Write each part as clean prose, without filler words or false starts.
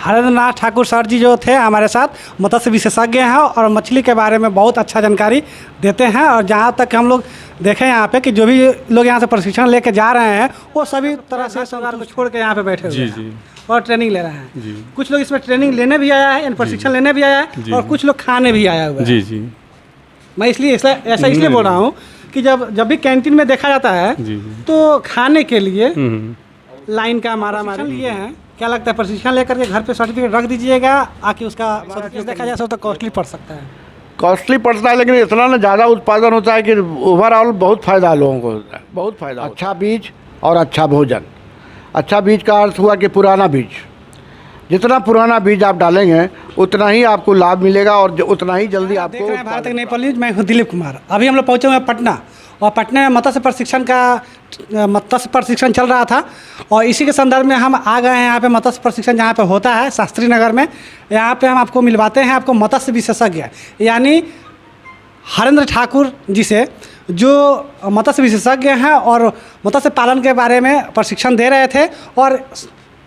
Harendra Nath Thakur sir जी जो थे हमारे साथ मत्स्य विशेषज्ञ हैं और मछली के बारे में बहुत अच्छा जानकारी देते हैं। और जहाँ तक हम लोग देखें यहाँ पे कि जो भी लोग यहाँ से प्रशिक्षण लेके जा रहे हैं वो सभी तरह से सरकार को छोड़ के यहाँ पे बैठे हुए हैं और ट्रेनिंग ले रहे हैं। कुछ लोग इसमें ट्रेनिंग लेने भी आया है, यानी प्रशिक्षण लेने भी आया है और कुछ लोग खाने भी आया हुआ है। मैं ऐसा इसलिए बोल रहा हूँ कि जब भी कैंटीन में देखा जाता है तो खाने के लिए लाइन का मारा लिए हैं। क्या लगता है प्रशिक्षण लेकर के घर पे सर्टिफिकेट रख दीजिएगा आके उसका देखा जाए तो कॉस्टली पड़ सकता है? कॉस्टली पड़ता है, लेकिन इतना ना ज़्यादा उत्पादन होता है कि ओवरऑल बहुत फ़ायदा लोगों को होता है, बहुत फ़ायदा। अच्छा बीज और अच्छा भोजन। अच्छा बीज का अर्थ हुआ कि पुराना बीज, जितना पुराना बीज आप डालेंगे उतना ही आपको लाभ मिलेगा और उतना ही जल्दी आपको। देख रहे हैं भारत तक नेपाल न्यूज, मैं हूँ दिलीप कुमार। अभी हम लोग पहुँचे हुए हैं पटना और पटना में मत्स्य प्रशिक्षण चल रहा था और इसी के संदर्भ में हम आ गए हैं यहाँ पे मत्स्य प्रशिक्षण जहाँ पे होता है शास्त्री नगर में। यहाँ पे हम आपको मिलवाते हैं आपको मत्स्य विशेषज्ञ यानी हरेंद्र ठाकुर जी से, जो मत्स्य विशेषज्ञ हैं और मत्स्य पालन के बारे में प्रशिक्षण दे रहे थे और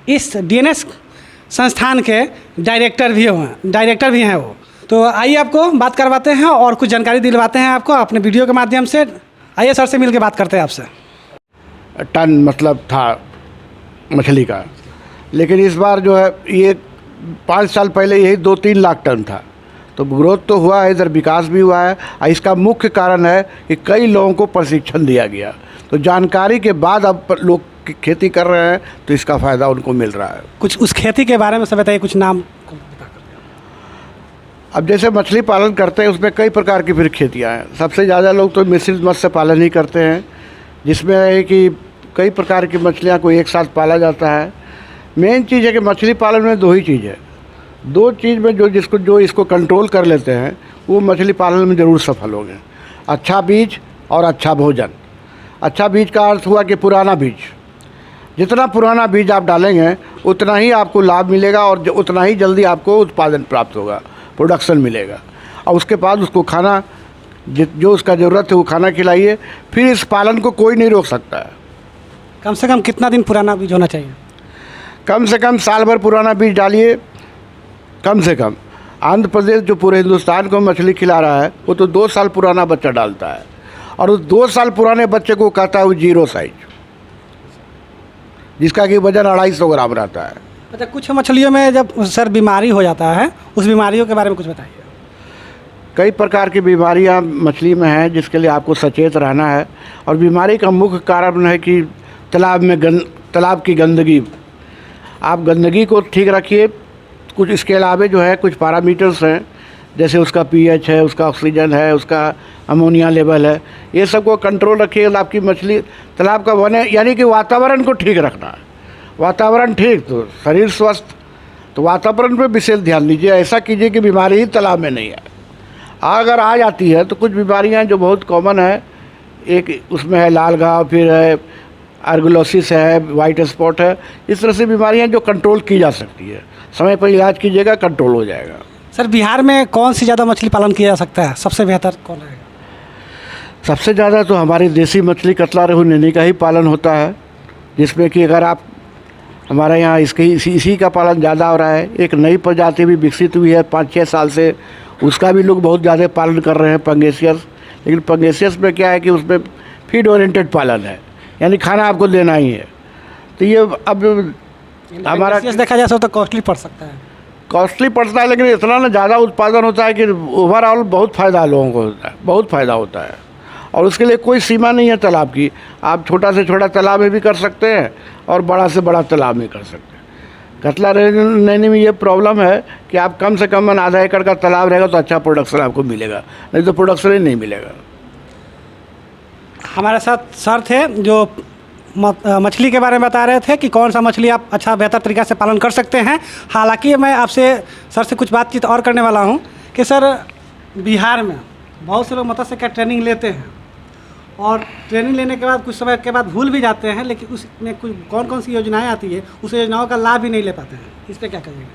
इस DNS संस्थान के डायरेक्टर भी हैं वो। तो आइए आपको बात करवाते हैं और कुछ जानकारी दिलवाते हैं आपको अपने वीडियो के माध्यम से। आइए सर से मिल के बात करते हैं आपसे। टन मतलब था मछली का, लेकिन इस बार जो है ये 5 साल पहले यही 2-3 लाख टन था। तो ग्रोथ तो हुआ है, इधर विकास भी हुआ है। इसका मुख्य कारण है कि कई लोगों को प्रशिक्षण दिया गया, तो जानकारी के बाद अब लोग खेती कर रहे हैं तो इसका फ़ायदा उनको मिल रहा है। कुछ उस खेती के बारे में सब बताइए, कुछ नाम। अब जैसे मछली पालन करते हैं उसमें कई प्रकार की फिर खेतियाँ हैं। सबसे ज़्यादा लोग तो मिश्रित मत्स्य पालन ही करते हैं, जिसमें है कि कई प्रकार की मछलियाँ को एक साथ पाला जाता है। मेन चीज़ है कि मछली पालन में 2 ही चीज़ है, 2 चीज़ में जो इसको कंट्रोल कर लेते हैं वो मछली पालन में ज़रूर सफल होंगे। अच्छा बीज और अच्छा भोजन। अच्छा बीज का अर्थ हुआ कि पुराना बीज, जितना पुराना बीज आप डालेंगे उतना ही आपको लाभ मिलेगा और उतना ही जल्दी आपको उत्पादन प्राप्त होगा, प्रोडक्शन मिलेगा। और उसके बाद उसको खाना जो उसका ज़रूरत है वो खाना खिलाइए, फिर इस पालन को कोई नहीं रोक सकता है। कम से कम कितना दिन पुराना बीज होना चाहिए? कम से कम साल भर पुराना बीज डालिए। कम से कम आंध्र प्रदेश जो पूरे हिंदुस्तान को मछली खिला रहा है वो तो 2 साल पुराना बच्चा डालता है और उस 2 साल पुराने बच्चे को कहता है वो 0 साइज, जिसका कि वजन 250 ग्राम रहता है। अच्छा, कुछ मछलियों में जब सर बीमारी हो जाता है, उस बीमारियों के बारे में कुछ बताइए। कई प्रकार की बीमारियां मछली में हैं जिसके लिए आपको सचेत रहना है। और बीमारी का मुख्य कारण है कि तालाब की गंदगी। आप गंदगी को ठीक रखिए। कुछ इसके अलावे जो है कुछ पैरामीटर्स हैं, जैसे उसका pH है, उसका ऑक्सीजन है, उसका अमोनिया लेवल है, ये सब को कंट्रोल रखिए। आपकी मछली तालाब का बने, यानी कि वातावरण को ठीक रखना है। वातावरण ठीक तो शरीर स्वस्थ, तो वातावरण पे विशेष ध्यान दीजिए। ऐसा कीजिए कि बीमारी ही तालाब में नहीं आए। अगर आ जाती है तो कुछ बीमारियां जो बहुत कॉमन है, एक उसमें है लाल घाव, फिर है आर्गुलोसिस है, वाइट स्पॉट है। इस तरह से बीमारियां जो कंट्रोल की जा सकती है, समय पर इलाज कीजिएगा, कंट्रोल हो जाएगा। सर बिहार में कौन सी ज़्यादा मछली पालन किया जा सकता है, सबसे बेहतर कौन है? सबसे ज़्यादा तो हमारी देसी मछली कतला, रोहू, नैनी का ही पालन होता है, जिसमें कि अगर आप हमारे यहाँ इसी का पालन ज़्यादा हो रहा है। एक नई प्रजाति भी विकसित हुई है 5-6 साल से, उसका भी लोग बहुत ज़्यादा पालन कर रहे हैं, पंगेसियस। लेकिन पंगेसियस में क्या है कि उसमें फीड ओरिएंटेड पालन है, यानी खाना आपको देना ही है। तो ये अब हमारा देखा जाए तो कॉस्टली पड़ सकता है। कॉस्टली पड़ता है, लेकिन इतना ना ज़्यादा उत्पादन होता है कि ओवरऑल बहुत फ़ायदा लोगों को होता है, बहुत फ़ायदा होता है। और उसके लिए कोई सीमा नहीं है तालाब की। आप छोटा से छोटा तालाब में भी कर सकते हैं और बड़ा से बड़ा तालाब में कर सकते हैं। कतला नैनी में ये प्रॉब्लम है कि आप कम से कम आधा एकड़ का तालाब रहेगा तो अच्छा प्रोडक्शन आपको मिलेगा, नहीं तो प्रोडक्शन ही नहीं मिलेगा। हमारे साथ सर थे जो मछली के बारे में बता रहे थे कि कौन सा मछली आप अच्छा बेहतर तरीक़ा से पालन कर सकते हैं। हालांकि मैं आपसे सर से कुछ बातचीत और करने वाला हूं कि सर बिहार में बहुत से लोग मत्स्य का ट्रेनिंग लेते हैं और ट्रेनिंग लेने के बाद कुछ समय के बाद भूल भी जाते हैं, लेकिन उसमें कुछ कौन सी योजनाएं आती है उस योजनाओं का लाभ भी नहीं ले पाते हैं। इस पर क्या करेंगे?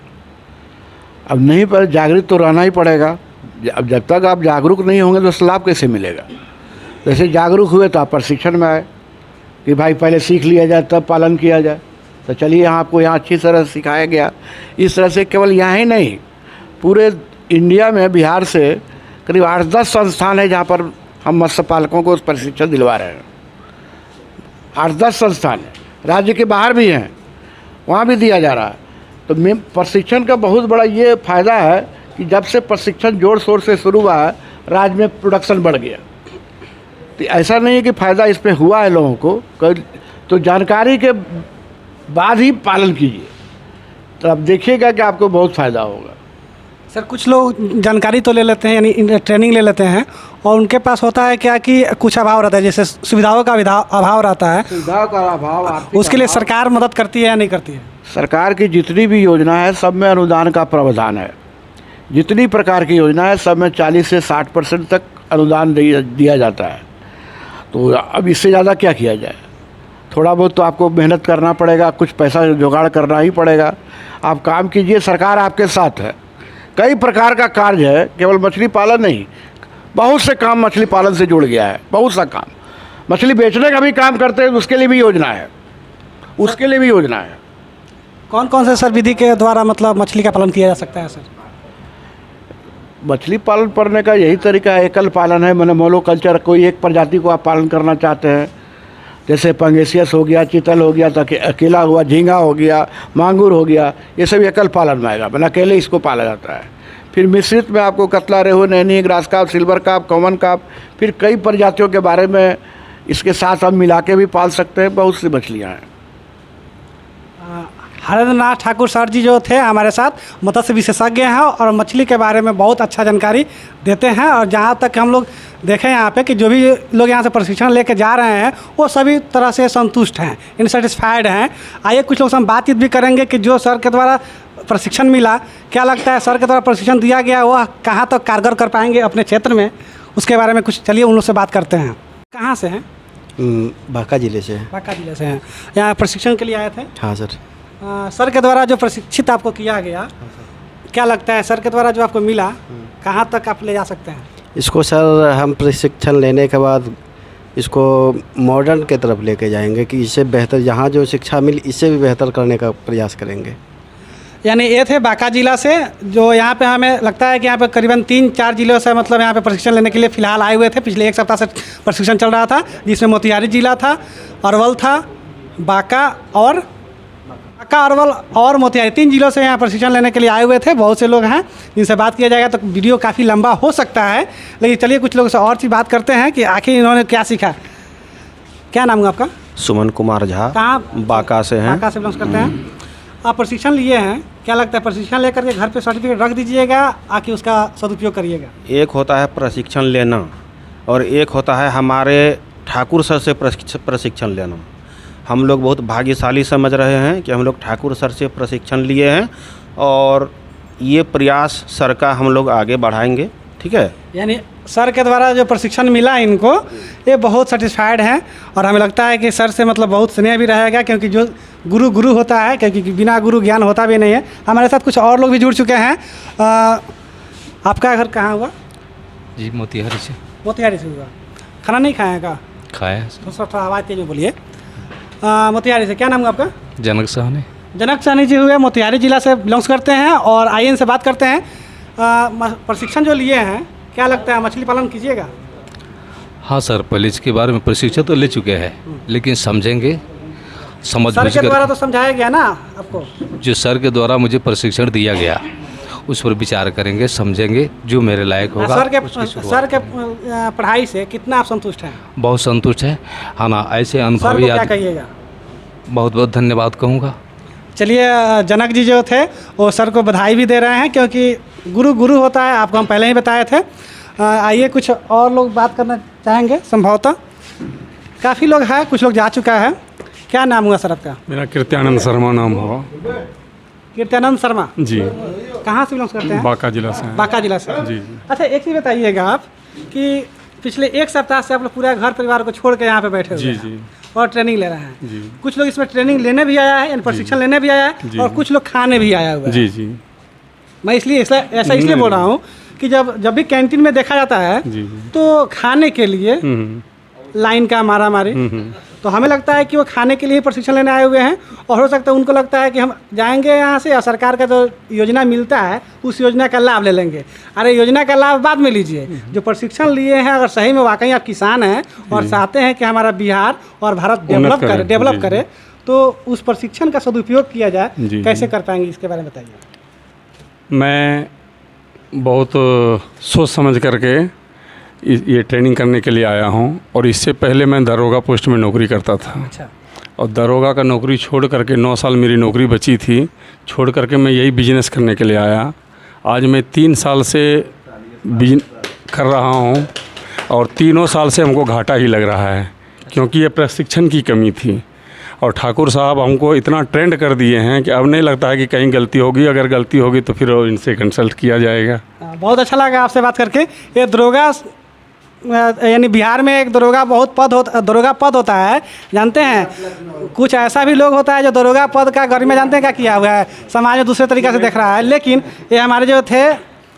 अब नहीं, पर जागरूक तो रहना ही पड़ेगा। अब जब तक आप जागरूक नहीं होंगे तो लाभ कैसे मिलेगा? जैसे जागरूक हुए तो आप प्रशिक्षण में आए कि भाई पहले सीख लिया जाए तब पालन किया जाए। तो चलिए आपको यहाँ अच्छी तरह सिखाया गया। इस तरह से केवल यहाँ ही नहीं, पूरे इंडिया में बिहार से करीब 8-10 संस्थान है जहाँ पर हम मत्स्य पालकों को प्रशिक्षण दिलवा रहे हैं। 8-10 संस्थान है, राज्य के बाहर भी हैं, वहाँ भी दिया जा रहा है। तो प्रशिक्षण का बहुत बड़ा ये फ़ायदा है कि जब से प्रशिक्षण जोर शोर से शुरू हुआ है, राज्य में प्रोडक्शन बढ़ गया। तो ऐसा नहीं है कि फ़ायदा इस पर हुआ है लोगों को, तो जानकारी के बाद ही पालन कीजिए, तो आप देखिएगा कि आपको बहुत फ़ायदा होगा। सर कुछ लोग जानकारी तो ले लेते हैं, यानी ट्रेनिंग ले लेते हैं, और उनके पास होता है क्या कि कुछ अभाव रहता है, जैसे सुविधाओं का अभाव रहता है। सुविधाओं का अभाव, उसके लिए सरकार मदद करती है या नहीं करती है? सरकार की जितनी भी योजना है सब में अनुदान का प्रावधान है। जितनी प्रकार की योजना है सब में 40 से 60% तक अनुदान दिया जाता है। तो अब इससे ज़्यादा क्या किया जाए? थोड़ा बहुत तो आपको मेहनत करना पड़ेगा, कुछ पैसा जुगाड़ करना ही पड़ेगा। आप काम कीजिए, सरकार आपके साथ है। कई प्रकार का कार्य है, केवल मछली पालन नहीं, बहुत से काम मछली पालन से जुड़ गया है। बहुत सा काम, मछली बेचने का भी काम करते हैं, उसके लिए भी योजना है, उसके लिए भी योजना है। कौन कौन से सर विधि के द्वारा मतलब मछली का पालन किया जा सकता है सर? मछली पालन करने का यही तरीका है, एकल पालन है, मैंने मोनोकल्चर। कोई एक प्रजाति को आप पालन करना चाहते हैं, जैसे पंगेसियस हो गया, चितल हो गया, तो अकेला हुआ, झींगा हो गया, मांगुर हो गया, ये सब एकल पालन में आएगा, मैंने अकेले इसको पाला जाता है। फिर मिश्रित में आपको कतला, रेहू, Naini, grass carp, silver carp, common carp, फिर कई प्रजातियों के बारे में इसके साथ हम मिला के भी पाल सकते हैं। बहुत सी मछलियाँ हैं। हरेंद्रनाथ ठाकुर सर जी जो थे हमारे साथ, मत्स्य विशेषज्ञ हैं और मछली के बारे में बहुत अच्छा जानकारी देते हैं। और जहाँ तक हम लोग देखें यहाँ पे कि जो भी लोग यहाँ से प्रशिक्षण लेके जा रहे हैं वो सभी तरह से संतुष्ट हैं, इनसेटिस्फाइड हैं। आइए कुछ लोग से हम बातचीत भी करेंगे कि जो सर के द्वारा प्रशिक्षण मिला, क्या लगता है सर के द्वारा प्रशिक्षण दिया गया वह कहाँ तक कारगर कर पाएंगे अपने क्षेत्र में, उसके बारे में कुछ चलिए उन लोग से बात करते हैं। कहाँ से हैं? बांका जिले से। बांका जिले से हैं। यहाँ प्रशिक्षण के लिए आए थे? हाँ सर। सर के द्वारा जो प्रशिक्षित आपको किया गया, क्या लगता है सर के द्वारा जो आपको मिला कहाँ तक आप ले जा सकते हैं इसको? सर हम प्रशिक्षण लेने के बाद इसको मॉडर्न के तरफ लेके जाएंगे कि इससे बेहतर, यहाँ जो शिक्षा मिली इससे भी बेहतर करने का प्रयास करेंगे। यानी ये थे बांका जिला से, जो यहाँ पे हमें लगता है कि यहाँ पे करीबन 3-4 जिलों से मतलब यहाँ पे प्रशिक्षण लेने के लिए फ़िलहाल आए हुए थे। पिछले 1 सप्ताह से प्रशिक्षण चल रहा था, जिसमें मोतिहारी जिला था, अरवल था, बांका, अरवल और मोतिहारी, 3 जिलों से यहाँ प्रशिक्षण लेने के लिए आए हुए थे। बहुत से लोग हैं जिनसे बात किया जाएगा तो वीडियो काफ़ी लंबा हो सकता है, लेकिन चलिए कुछ लोगों से और चीज़ बात करते हैं कि आखिर इन्होंने क्या सीखा। क्या नाम है आपका? सुमन कुमार झा। कहाँ? बांका से हैं। बांका से बिलोंग करते हैं। आप प्रशिक्षण लिए हैं, क्या लगता है प्रशिक्षण लेकर के घर पे सर्टिफिकेट रख दीजिएगा आकि उसका सदुपयोग करिएगा? एक होता है प्रशिक्षण लेना और एक होता है हमारे ठाकुर सर से प्रशिक्षण लेना। हम लोग बहुत भाग्यशाली समझ रहे हैं कि हम लोग ठाकुर सर से प्रशिक्षण लिए हैं और ये प्रयास सर का हम लोग आगे बढ़ाएंगे। ठीक है, यानी सर के द्वारा जो प्रशिक्षण मिला इनको, ये बहुत सेटिस्फाइड हैं और हमें लगता है कि सर से मतलब बहुत स्नेह भी रहेगा, क्योंकि जो गुरु होता है, क्योंकि बिना गुरु ज्ञान होता भी नहीं है। हमारे साथ कुछ और लोग भी जुड़ चुके हैं। आपका घर कहाँ हुआ? जी मोतिहारी से। मोतिहारी से हुआ। खाना नहीं खाया का? खाया। थोड़ा आवाज़ तेज में बोलिए। मोतिहारी से, क्या नाम है आपका? जनक साहनी। जनक साहनी जी हुए, मोतिहारी जिला से बिलोंग्स करते हैं और आइए से बात करते हैं। प्रशिक्षण जो लिए हैं, क्या लगता है मछली पालन कीजिएगा? हाँ सर, पहले इसके बारे में प्रशिक्षण तो ले चुके हैं, लेकिन समझेंगे, समझ सर के द्वारा तो समझाया गया ना आपको? जो सर के द्वारा मुझे प्रशिक्षण दिया गया उस पर विचार करेंगे, समझेंगे, जो मेरे लायक होगा। सर के पढ़ाई से कितना आप संतुष्ट हैं? बहुत संतुष्ट है। हाँ ना, ऐसे अनुभवी क्या कहिएगा? बहुत बहुत धन्यवाद कहूँगा। चलिए, जनक जी जो थे वो सर को बधाई भी दे रहे हैं, क्योंकि गुरु होता है, आपको हम पहले ही बताए थे। आइए कुछ और लोग बात करना चाहेंगे। संभवतः काफ़ी लोग हैं, कुछ लोग जा चुका है। क्या नाम हुआ सर आपका? मेरा कीर्त्यानंद शर्मा नाम हुआ। कीर्त्यानंद शर्मा जी। कहाँ से बिलोंग करते हैं? बांका जिला से। बांका जिला से जी। अच्छा, एक चीज़ बताइएगा आप कि पिछले 1 सप्ताह से आप लोग पूरा घर परिवार को छोड़ के यहाँ पे बैठे हुए हैं और ट्रेनिंग ले रहे हैं। जी। कुछ लोग इसमें ट्रेनिंग लेने भी आया है, यानी प्रशिक्षण लेने भी आया है, और कुछ लोग खाने भी आया हुआ है। जी जी। मैं ऐसा इसलिए बोल रहा हूँ कि जब भी कैंटीन में देखा जाता है तो खाने के लिए लाइन का मारा मारी, तो हमें लगता है कि वो खाने के लिए प्रशिक्षण लेने आए हुए हैं, और हो सकता है उनको लगता है कि हम जाएंगे यहाँ से और सरकार का जो योजना मिलता है उस योजना का लाभ ले लेंगे। अरे योजना का लाभ बाद में लीजिए, जो प्रशिक्षण लिए हैं अगर सही में वाकई आप किसान हैं और चाहते हैं कि हमारा बिहार और भारत डेवलप करे तो उस प्रशिक्षण का सदुपयोग किया जाए। कैसे कर पाएंगे, इसके बारे में बताइए। मैं बहुत सोच समझ करके ये ट्रेनिंग करने के लिए आया हूँ। और इससे पहले मैं दरोगा पोस्ट में नौकरी करता था। अच्छा। और दरोगा का नौकरी छोड़ करके 9 साल मेरी नौकरी बची थी, छोड़ करके मैं यही बिजनेस करने के लिए आया। आज मैं 3 साल से कर रहा हूँ और 3 साल से हमको घाटा ही लग रहा है, क्योंकि ये प्रशिक्षण की कमी थी। और ठाकुर साहब हमको इतना ट्रेंड कर दिए हैं कि अब नहीं लगता है कि कहीं गलती होगी, अगर गलती होगी तो फिर इनसे कंसल्ट किया जाएगा। बहुत अच्छा लगा आपसे बात करके। ये दरोगा यानी बिहार में एक दरोगा पद होता है, जानते हैं। कुछ ऐसा भी लोग होता है जो दरोगा पद का गरिमा जानते हैं क्या किया हुआ है, समाज में दूसरे तरीके से देख रहा है। लेकिन ये हमारे जो थे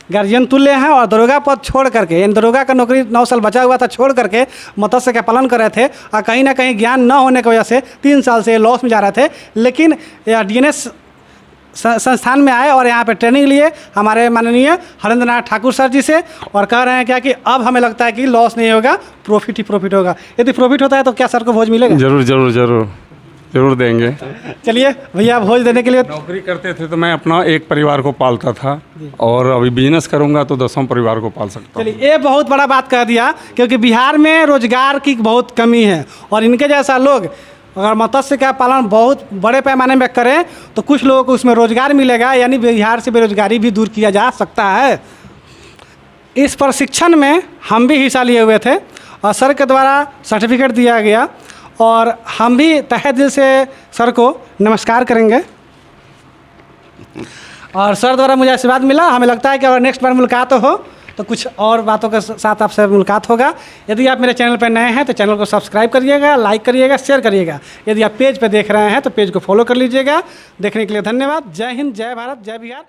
गार्जियन तुल्य हैं और दरोगा पद छोड़ करके, यानी दरोगा का नौकरी 9 साल बचा हुआ था, छोड़ करके मत्स्य का पालन कर रहे थे और कहीं ना कहीं ज्ञान न होने की वजह से 3 साल से लॉस में जा रहे थे। लेकिन DNS संस्थान में आए और यहाँ पे ट्रेनिंग लिए हमारे माननीय हरेंद्र नाथ ठाकुर सर जी से, और कह रहे हैं क्या कि अब हमें लगता है कि लॉस नहीं होगा, प्रॉफिट ही प्रॉफिट होगा। यदि प्रॉफिट होता है तो क्या सर को भोज मिलेगा? ज़रूर ज़रूर ज़रूर ज़रूर देंगे। चलिए भैया, भोज देने के लिए नौकरी करते थे तो मैं अपना एक परिवार को पालता था, और अभी बिजनेस करूंगा तो 10वां परिवार को पाल सकता हूँ। चलिए, ये बहुत बड़ा बात कह दिया, क्योंकि बिहार में रोजगार की बहुत कमी है और इनके जैसा लोग अगर मत्स्य का पालन बहुत बड़े पैमाने में करें तो कुछ लोगों को उसमें रोजगार मिलेगा, यानी बिहार से बेरोजगारी भी दूर किया जा सकता है। इस प्रशिक्षण में हम भी हिस्सा लिए हुए थे और सर के द्वारा सर्टिफिकेट दिया गया, और हम भी तहे दिल से सर को नमस्कार करेंगे। और सर द्वारा मुझे आशीर्वाद मिला। हमें लगता है कि अगर नेक्स्ट बार मुलाकात हो तो कुछ और बातों के साथ आपसे मुलाकात होगा। यदि आप मेरे चैनल पर नए हैं तो चैनल को सब्सक्राइब करिएगा, लाइक करिएगा, शेयर करिएगा। यदि आप पेज पर देख रहे हैं तो पेज को फॉलो कर लीजिएगा। देखने के लिए धन्यवाद। जय हिंद, जय भारत, जय बिहार।